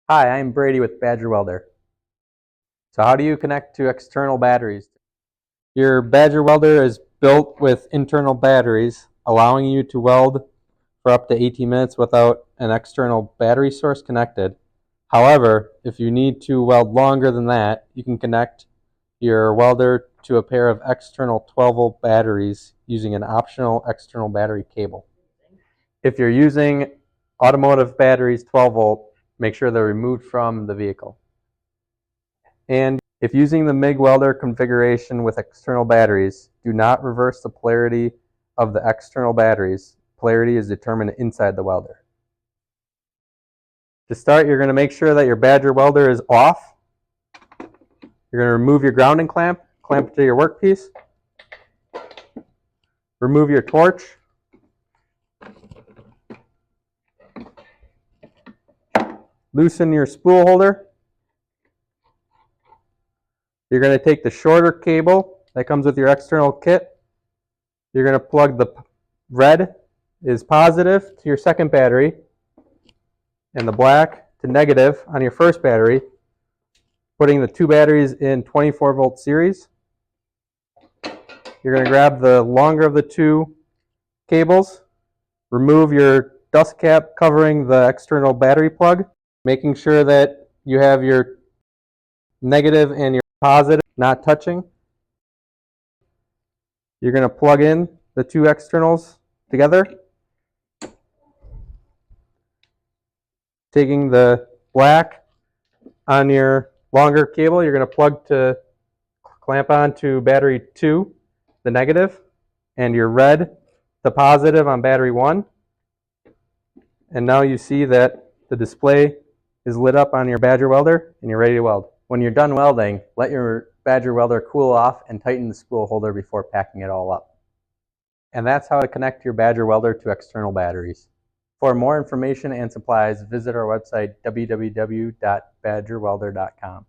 Hi, I'm Brady with Badger Welder. So how do you connect to external batteries? Your Badger Welder is built with internal batteries, allowing you to weld for up to 18 minutes without an external battery source connected. However, if you need to weld longer than that, you can connect your welder to a pair of external 12-volt batteries using an optional external battery cable. If you're using automotive batteries 12-volt, make sure they're removed from the vehicle. And if using the MIG welder configuration with external batteries, do not reverse the polarity of the external batteries. Polarity is determined inside the welder. To start, you're going to make sure that your Badger welder is off. You're going to remove your grounding clamp, clamp it to your workpiece. Remove your torch. Loosen your spool holder. You're going to take the shorter cable that comes with your external kit. You're going to plug the red is positive to your second battery and the black to negative on your first battery, putting the two batteries in 24-volt series. You're going to grab the longer of the two cables, remove your dust cap covering the external battery plug, making sure that you have your negative and your positive not touching. You're going to plug in the two externals together, taking the black on your longer cable, you're going to clamp on to battery 2, the negative, and your red, the positive on battery 1. And now you see that the display is lit up on your Badger welder and you're ready to weld. When you're done welding, let your Badger welder cool off and tighten the spool holder before packing it all up. And that's how to connect your Badger welder to external batteries. For more information and supplies, visit our website www.badgerwelder.com.